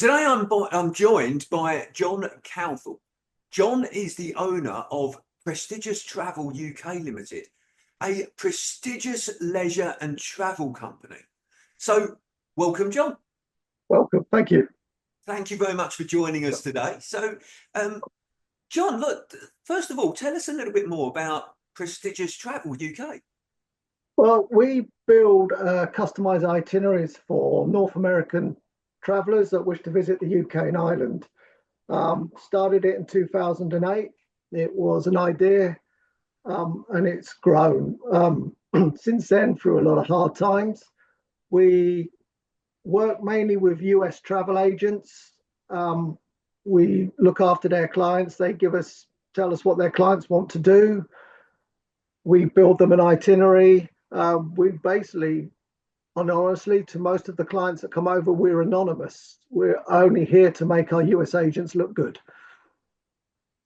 Today I'm joined by John Calthorpe. John is the owner of Prestigious Travel UK Limited, a prestigious leisure and travel company. So welcome, John. Welcome. Thank you. Thank you very much for joining us today. So, John, look, first of all, tell us a little bit more about Prestigious Travel UK. Well, we build customized itineraries for North American travelers that wish to visit the UK and Ireland. Started it in 2008. It was an idea and it's grown. Since then, through a lot of hard times, we work mainly with US travel agents. We look after their clients. They tell us what their clients want to do. We build them an itinerary. We basically, and honestly, to most of the clients that come over, we're anonymous. We're only here to make our US agents look good.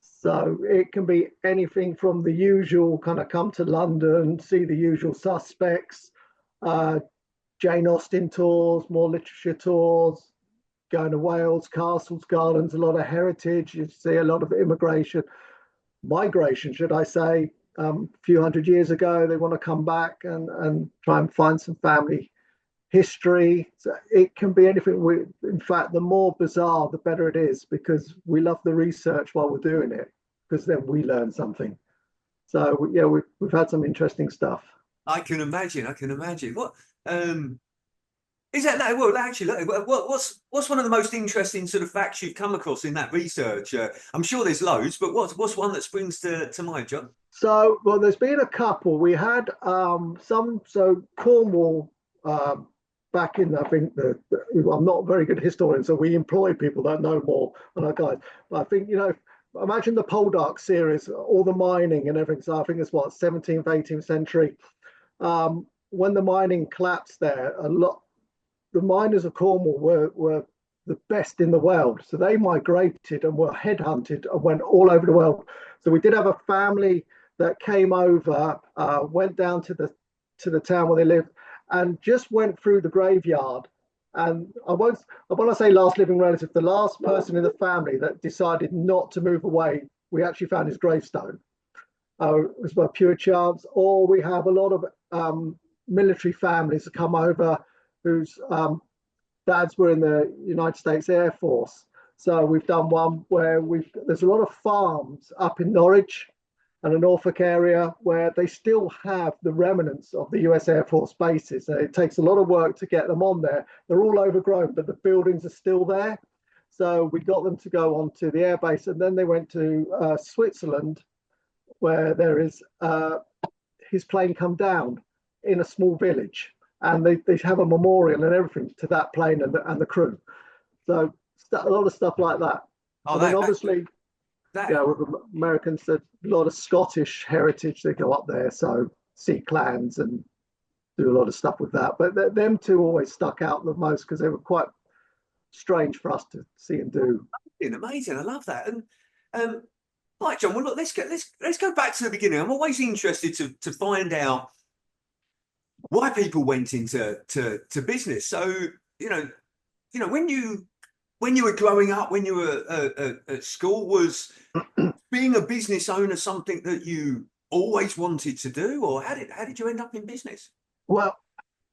So it can be anything from the usual kind of come to London, see the usual suspects, Jane Austen tours, more literature tours, going to Wales, castles, gardens, a lot of heritage. You see a lot of migration, should I say. A few hundred years ago, they want to come back and try and find some family history. So it can be anything. In fact, the more bizarre, the better it is, because we love the research while we're doing it, because then we learn something. So yeah, we've had some interesting stuff. I can imagine. What is that? Well, actually, what's one of the most interesting sort of facts you've come across in that research? I'm sure there's loads, but what's one that springs to mind, John? So, well, there's been a couple. We had Cornwall, back in, I think, I'm not a very good historian, so we employ people that know more than our guys. But I think, imagine the Poldark series, all the mining and everything. So I think it's 17th, 18th century. When the mining collapsed there, the miners of Cornwall were the best in the world. So they migrated and were headhunted and went all over the world. So we did have a family that came over, went down to the town where they lived, and just went through the graveyard. And I want to say last living relative, the last person in the family that decided not to move away, we actually found his gravestone. It was by pure chance. Or we have a lot of military families that come over whose dads were in the United States Air Force. So we've done one where there's a lot of farms up in Norwich and the Norfolk area where they still have the remnants of the US Air Force bases. So it takes a lot of work to get them on there. They're all overgrown, but the buildings are still there. So we got them to go onto the airbase, and then they went to Switzerland, where there is his plane come down in a small village, and they have a memorial and everything to that plane and the crew. So a lot of stuff like that. Oh, and then obviously, with Americans, a lot of Scottish heritage. They go up there, so see clans and do a lot of stuff with that. But them two always stuck out the most because they were quite strange for us to see and do. Amazing, I love that. And right, John. Well, look, let's go back to the beginning. I'm always interested to find out why people went into business. So when you were growing up, when you were at school, was being a business owner something that you always wanted to do, or how did you end up in business? Well,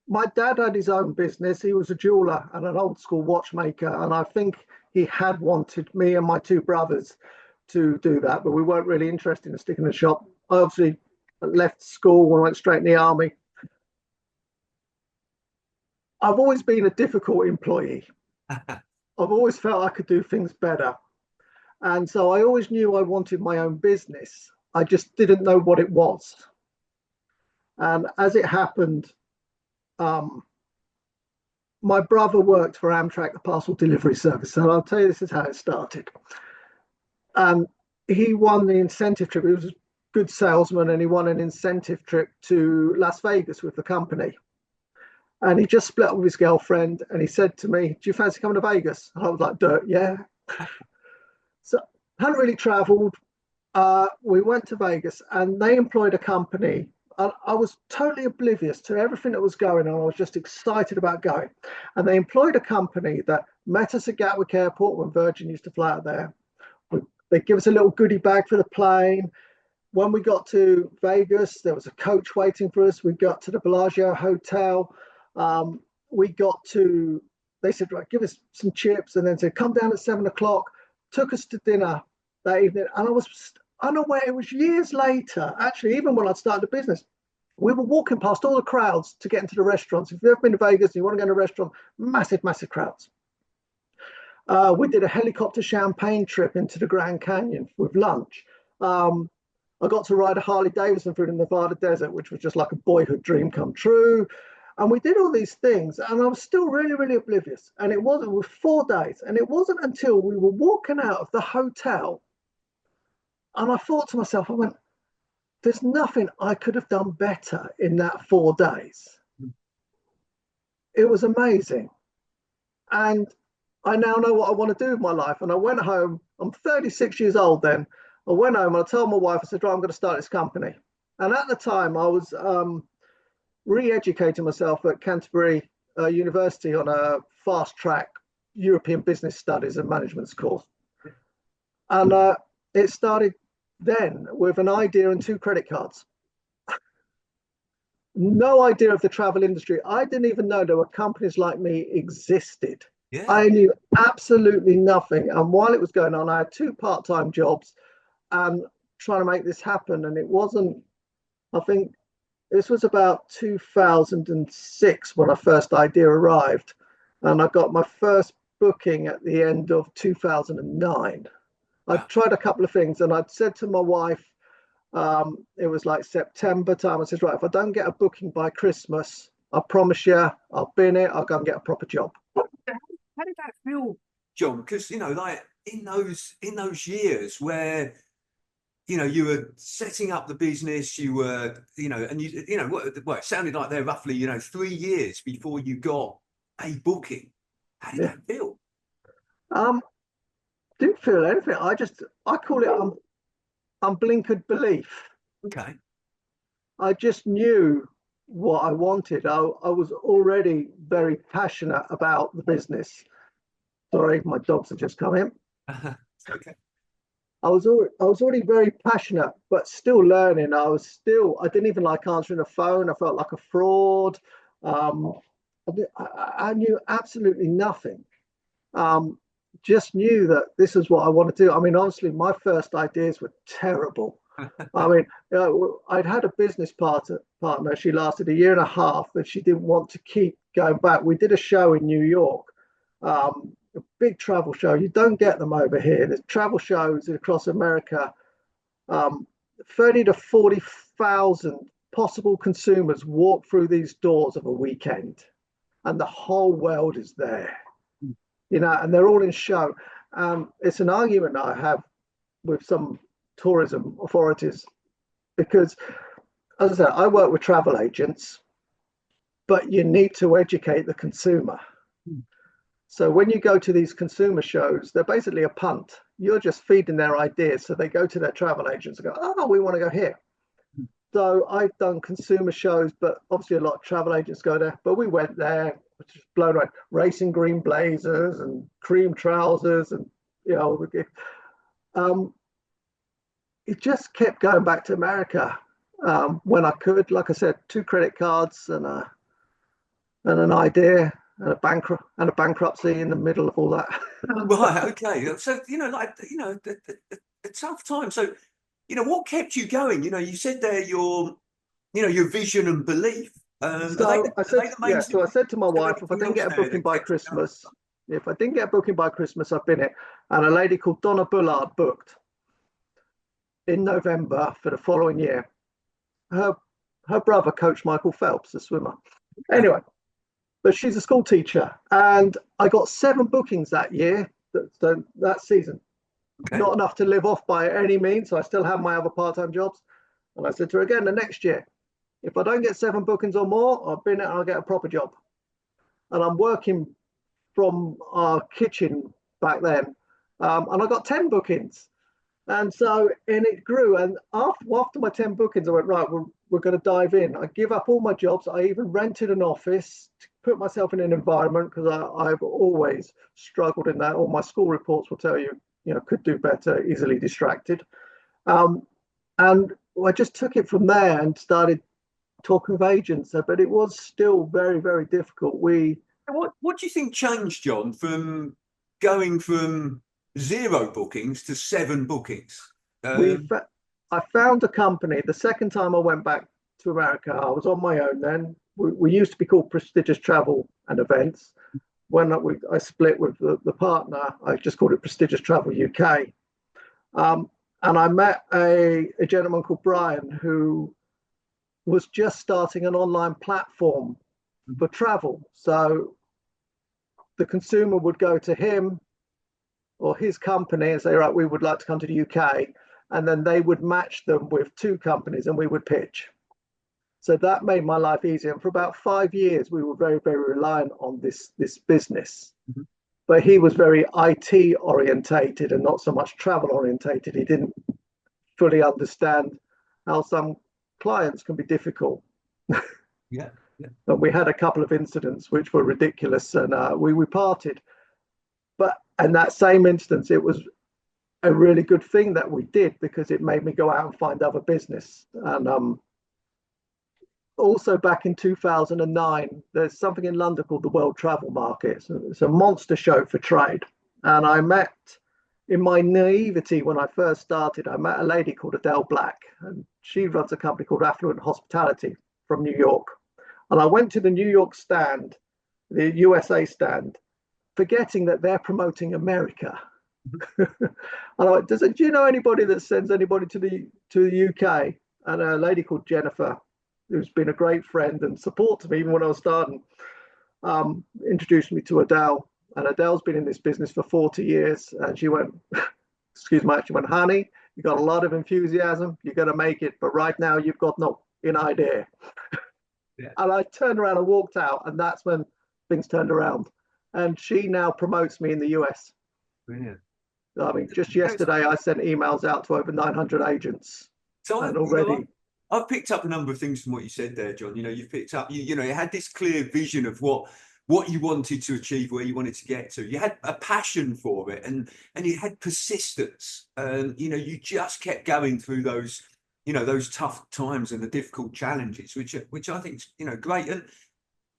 my dad had his own business. He was a jeweler and an old school watchmaker, and I think he had wanted me and my two brothers to do that, but we weren't really interested in sticking in the shop. I obviously left school and went straight in the army. I've always been a difficult employee. I've always felt I could do things better. And so I always knew I wanted my own business. I just didn't know what it was. And as it happened, my brother worked for Amtrak, the parcel delivery service. And I'll tell you, this is how it started. He won the incentive trip. He was a good salesman, and he won an incentive trip to Las Vegas with the company. And he just split up with his girlfriend, and he said to me, "Do you fancy coming to Vegas?" And I was like, "Dirt, yeah." So hadn't really traveled. We went to Vegas, and they employed a company. And I was totally oblivious to everything that was going on. I was just excited about going. And they employed a company that met us at Gatwick Airport when Virgin used to fly out there. They give us a little goodie bag for the plane. When we got to Vegas, there was a coach waiting for us. We got to the Bellagio Hotel. We got to, they said, right, give us some chips, and then said, come down at 7 o'clock. Took us to dinner that evening. And I was unaware, it was years later, actually, even when I'd started the business, we were walking past all the crowds to get into the restaurants. If you've ever been to Vegas and you want to go to a restaurant, massive, massive crowds. We did a helicopter champagne trip into the Grand Canyon with lunch. I got to ride a Harley Davidson through the Nevada desert, which was just like a boyhood dream come true. And we did all these things, and I was still really, really oblivious. And it was 4 days. And it wasn't until we were walking out of the hotel, and I thought to myself, I went, there's nothing I could have done better in that 4 days. It was amazing. And I now know what I want to do with my life. And I went home, I'm 36 years old then. I went home and I told my wife, I said, right, I'm going to start this company. And at the time, I was re-educating myself at Canterbury University on a fast track European Business Studies and Management's course. And it started then with an idea and 2 credit cards. No idea of the travel industry. I didn't even know there were companies like me existed. Yeah. I knew absolutely nothing. And while it was going on, I had 2 part-time jobs and trying to make this happen. And it wasn't, I think this was about 2006 when our first idea arrived. And I got my first booking at the end of 2009. I tried a couple of things, and I'd said to my wife, it was like September time, I said, right, if I don't get a booking by Christmas, I promise you, I'll bin it, I'll go and get a proper job. How did that feel, John? Because, you know, like in those years where, you know, you were setting up the business, you were, you know, and you know, well, it sounded like they're roughly, you know, 3 years before you got a booking. How did that feel? Didn't feel anything. I call it unblinkered belief. Okay. I just knew what I wanted. I was already very passionate about the business. Sorry, my dogs have just come in. Okay. I was already very passionate, but still learning. I didn't even like answering the phone. I felt like a fraud. I knew absolutely nothing. Just knew that this is what I want to do. I mean, honestly, my first ideas were terrible. I mean, I'd had a business partner. She lasted 1.5 years, but she didn't want to keep going back. We did a show in New York, a big travel show. You don't get them over here. There's travel shows across America. 30 to 40,000 possible consumers walk through these doors of a weekend, and the whole world is there. You know, and they're all in show. It's an argument I have with some tourism authorities because, as I said, I work with travel agents, but you need to educate the consumer. So when you go to these consumer shows, they're basically a punt. You're just feeding their ideas. So they go to their travel agents and go, oh, we want to go here. So I've done consumer shows, but obviously a lot of travel agents go there. But we went there, which is blown away, racing green blazers and cream trousers, and you know, it just kept going back to America when I could. Like I said, 2 credit cards and an idea and a bankruptcy in the middle of all that. Right. Okay. So you know, like you know, a tough time. So you know, what kept you going? You know, you said there your vision and belief. So I said to my wife, if I didn't get a booking by Christmas, I've been it. And a lady called Donna Bullard booked in November for the following year. Her brother coached Michael Phelps, the swimmer. Anyway, but she's a school teacher, and I got 7 bookings that year, that season. Okay. Not enough to live off by any means. So I still have my other part-time jobs. And I said to her again, the next year, if I don't get 7 bookings or more, I'll get a proper job. And I'm working from our kitchen back then. And I got 10 bookings. And so, and it grew. And after my 10 bookings, I went, right, we're going to dive in. I give up all my jobs. I even rented an office put myself in an environment, because I've always struggled in that. All my school reports will tell you, could do better, easily distracted. And I just took it from there and started talking with agents. But it was still very, very difficult. What do you think changed, John, from going from 0 bookings to 7 bookings? I found a company the second time I went back to America. I was on my own then. We used to be called Prestigious Travel and Events. When I split with the partner, I just called it Prestigious Travel UK. And I met a gentleman called Brian, who was just starting an online platform for travel. So the consumer would go to him or his company and say, right, we would like to come to the UK. And then they would match them with 2 companies and we would pitch. So that made my life easier. And for about 5 years, we were very, very reliant on this business. Mm-hmm. But he was very IT orientated and not so much travel orientated. He didn't fully understand how some clients can be difficult. Yeah. And we had a couple of incidents which were ridiculous, and we parted. But in that same instance, it was a really good thing that we did, because it made me go out and find other business. And also back in 2009, there's something in London called the World Travel Market. So it's a monster show for trade. And I met, in my naivety when I first started, I met a lady called Adele Black, and she runs a company called Affluent Hospitality from New York. And I went to the New York stand, the USA stand, forgetting that they're promoting America. And I went, do you know anybody that sends anybody to the UK? And a lady called Jennifer, who's been a great friend and support to me even when I was starting, introduced me to Adele. And Adele's been in this business for 40 years. And she went, excuse me, she went, honey, you got a lot of enthusiasm. You're going to make it. But right now you've got not an idea. Yeah. And I turned around and walked out. And that's when things turned around. And she now promotes me in the US. Brilliant. I mean, just yesterday, I sent emails out to over 900 agents. So and already... I've picked up a number of things from what you said there, John. You've picked up, you had this clear vision of what you wanted to achieve, where you wanted to get to. You had a passion for it, and you had persistence. You just kept going through those, those tough times and the difficult challenges, which I think is, great.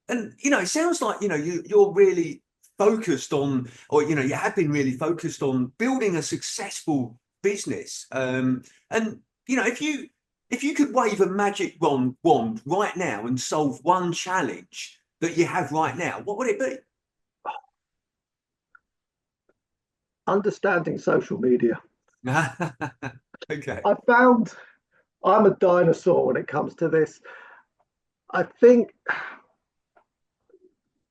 And it sounds like, you're really focused on, or, you have been really focused on building a successful business. If you could wave a magic wand right now and solve one challenge that you have right now, what would it be? Understanding social media. Okay. I found I'm a dinosaur when it comes to this. I think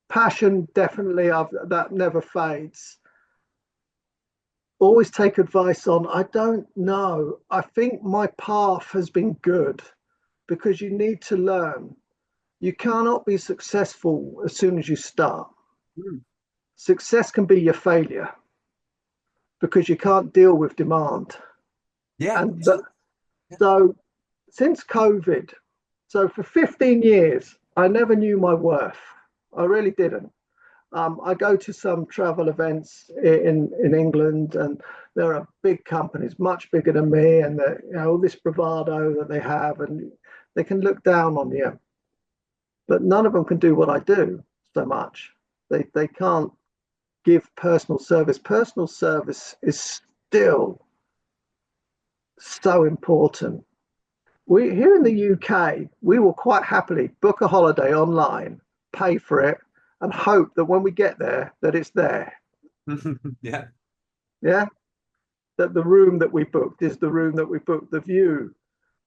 passion, definitely, that never fades. Always take advice on, I don't know. I think my path has been good, because you need to learn. You cannot be successful as soon as you start. Success can be your failure, because you can't deal with demand. Yeah. And so since COVID, so for 15 years, I never knew my worth. I really didn't. I go to some travel events in England, and there are big companies, much bigger than me, and all this bravado that they have, and they can look down on you. But none of them can do what I do so much. They can't give personal service. Personal service is still so important. We here in the UK, we will quite happily book a holiday online, pay for it, and hope that when we get there, that it's there. Yeah. That the room that we booked is the room that we booked, the view,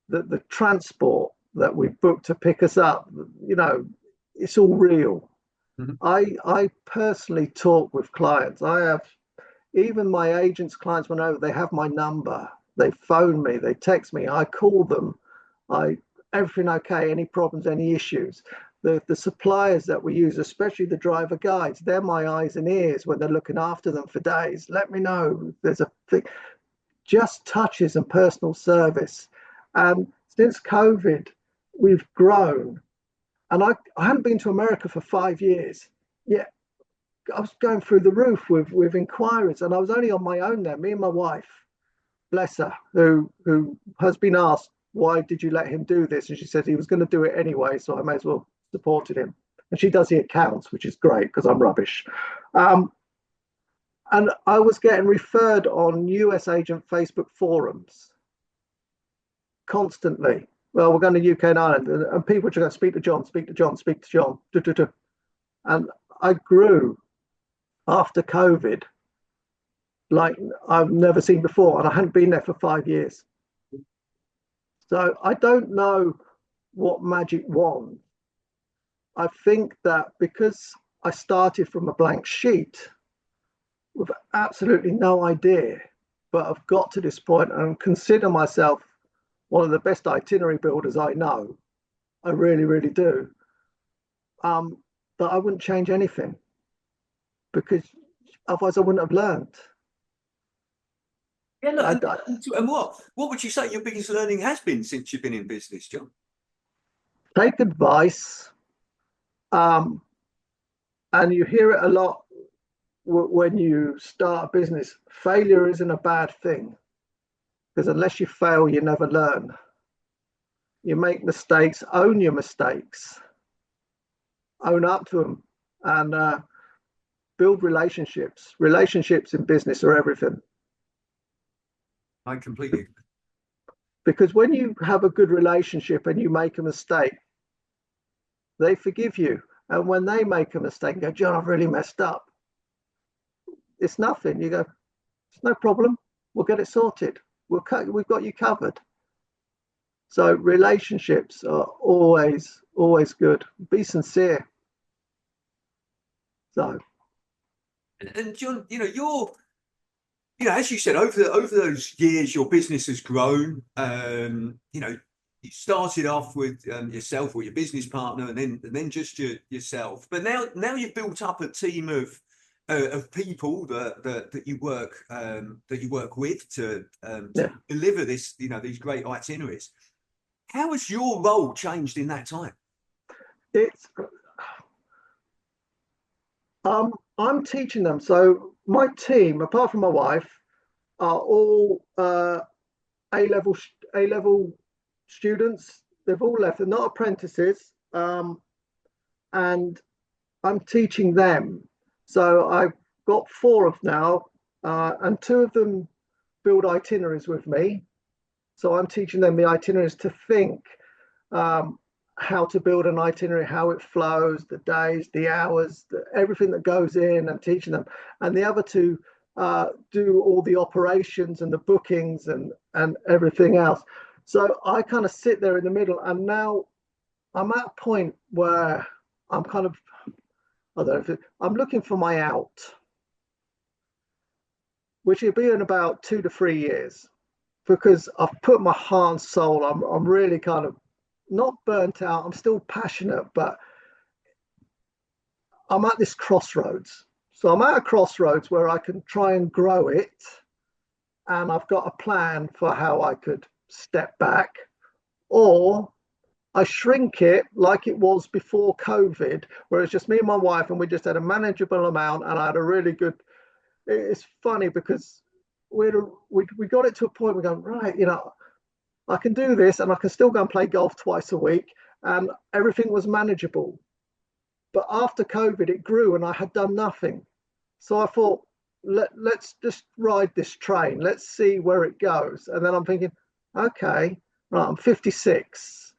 that the transport that we booked to pick us up, it's all real. Mm-hmm. I personally talk with clients. I have, even my agents' clients went over, they have my number. They phone me, they text me, I call them. Everything okay, any problems, any issues. The suppliers that we use, especially the driver guides, they're my eyes and ears when they're looking after them for days. Let me know if there's a thing. Just touches and personal service. And since COVID, we've grown. And I hadn't been to America for 5 years. Yet I was going through the roof with inquiries, and I was only on my own there, me and my wife, bless her, who has been asked, why did you let him do this? And she said he was going to do it anyway, so I may as well supported him. And she does the accounts, which is great because I'm rubbish. And I was getting referred on US agent Facebook forums constantly. Well, we're going to UK and Ireland, and people are going to speak to John, speak to John, speak to John. And I grew after COVID like I've never seen before, and I hadn't been there for 5 years. So I don't know what magic wand. I think that because I started from a blank sheet with absolutely no idea, but I've got to this point and consider myself one of the best itinerary builders I know. I really, really do. That I wouldn't change anything, because otherwise I wouldn't have learned. Yeah, look, and what would you say your biggest learning has been since you've been in business, John? Take advice, and you hear it a lot when you start a business. Failure isn't a bad thing, because unless you fail, you never learn. You make mistakes, own your mistakes, own up to them, and build relationships. Relationships in business are everything. I completely agree. Because when you have a good relationship and you make a mistake, they forgive you. And when they make a mistake and go, John, I've really messed up, it's nothing. You go, it's no problem. We'll get it sorted. We've got you covered. So relationships are always, always good. Be sincere. So. And John, as you said, over those years, your business has grown. You started off with yourself or your business partner, and then just yourself. But now you've built up a team of people that you work with to deliver this, these great itineraries. How has your role changed in that time? I'm teaching them. So my team, apart from my wife, are all A-level students. They've all left. They're not apprentices, and I'm teaching them. So I've got 4 of now, and 2 of them build itineraries with me. So I'm teaching them the itineraries to think how to build an itinerary, how it flows, the days, the hours, everything that goes in, and teaching them. And the other 2 do all the operations and the bookings and everything else. So I kind of sit there in the middle, and now I'm at a point where I'm kind of, I'm looking for my out, which will be in about 2 to 3 years, because I've put my heart and soul. I'm really kind of not burnt out. I'm still passionate, but I'm at this crossroads. So I'm at a crossroads where I can try and grow it, and I've got a plan for how I could step back, or I shrink it like it was before COVID, where it's just me and my wife, and we just had a manageable amount, and I had a really good. It's funny because we got it to a point we're going, right, I can do this, and I can still go and play golf twice a week, and everything was manageable. But after COVID, it grew, and I had done nothing. So I thought, let's just ride this train. Let's see where it goes. And then I'm thinking, okay, right, I'm 56.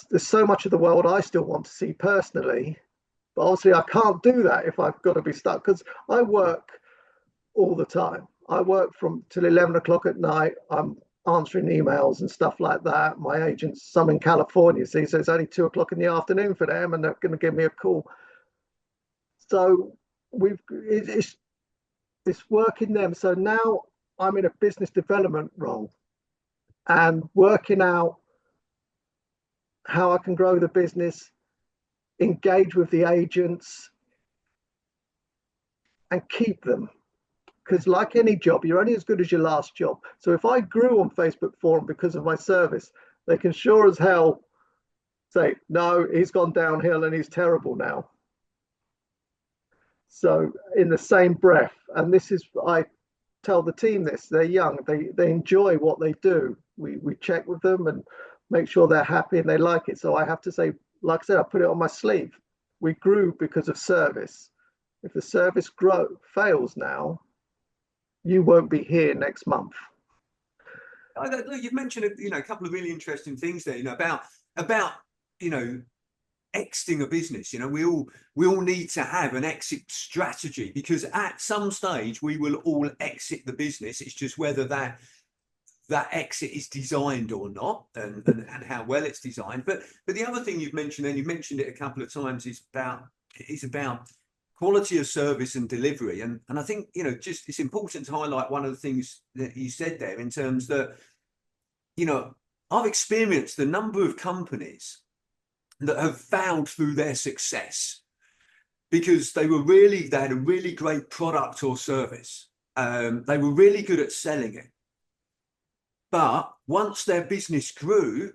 There's so much of the world I still want to see personally, but obviously I can't do that if I've got to be stuck, because I work all the time. I work from till 11 o'clock at night. I'm answering emails and stuff like that. My agent's some in California, see, so it's only 2 o'clock in the afternoon for them, and they're going to give me a call. So it's working them. So now I'm in a business development role and working out how I can grow the business, engage with the agents, and keep them. Because like any job, you're only as good as your last job. So if I grew on Facebook forum because of my service, they can sure as hell say, no, he's gone downhill and he's terrible now. So in the same breath, and this is, I tell the team this, they're young, they enjoy what they do. We check with them and make sure they're happy and they like it. So I have to say, like I said, I put it on my sleeve. We grew because of service. If the service fails now, you won't be here next month. Look, you've mentioned a couple of really interesting things there. About exiting a business. We all need to have an exit strategy, because at some stage we will all exit the business. It's just whether that exit is designed or not, and how well it's designed. But the other thing you've mentioned, and you mentioned it a couple of times, is about quality of service and delivery. And I think, just it's important to highlight one of the things that you said there, in terms that, I've experienced the number of companies that have failed through their success because they had a really great product or service. They were really good at selling it. But once their business grew,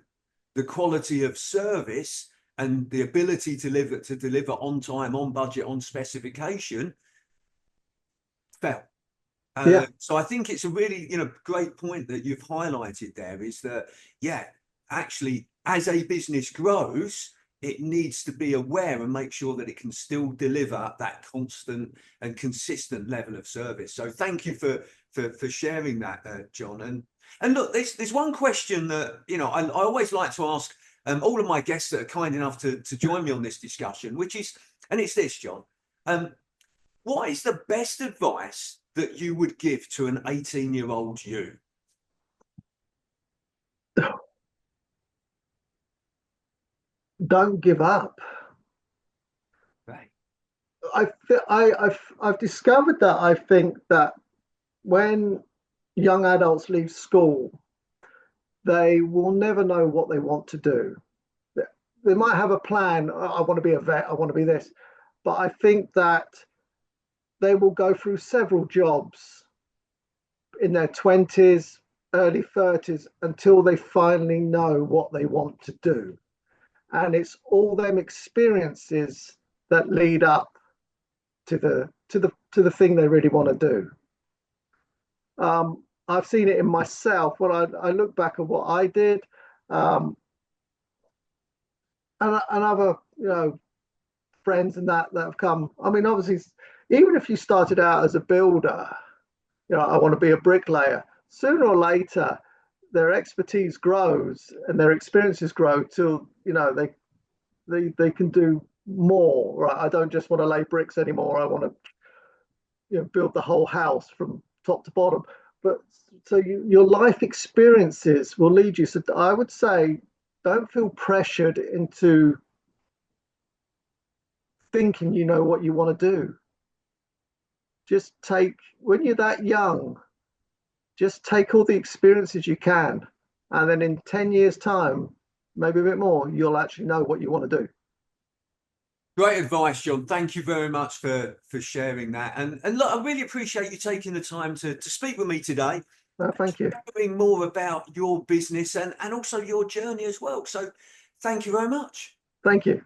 the quality of service and the ability to deliver on time, on budget, on specification fell. So I think it's a really, great point that you've highlighted there, is that, actually, as a business grows, it needs to be aware and make sure that it can still deliver that constant and consistent level of service. So thank you for sharing that, John. And look, there's one question that, I always like to ask all of my guests that are kind enough to join me on this discussion, and it's this, John. What is the best advice that you would give to an 18-year-old you? Don't give up. Right. I've discovered that I think that when young adults leave school, they will never know what they want to do. They might have a plan. I want to be a vet. I want to be this. But I think that they will go through several jobs in their 20s, early 30s, until they finally know what they want to do. And it's all them experiences that lead up to the thing they really want to do. I've seen it in myself when I look back at what I did, and other friends and that have come. I mean, obviously, even if you started out as a builder, I want to be a bricklayer. Sooner or later, their expertise grows and their experiences grow till they can do more. Right? I don't just want to lay bricks anymore. I want to build the whole house from top to bottom. But so your life experiences will lead you. So I would say, don't feel pressured into thinking you know what you want to do. Just when you're that young, just take all the experiences you can, and then in 10 years' time, maybe a bit more, you'll actually know what you want to do. Great advice, John. Thank you very much for sharing that. And look, I really appreciate you taking the time to speak with me today. Thank you. Sharing more about your business and also your journey as well. So thank you very much. Thank you.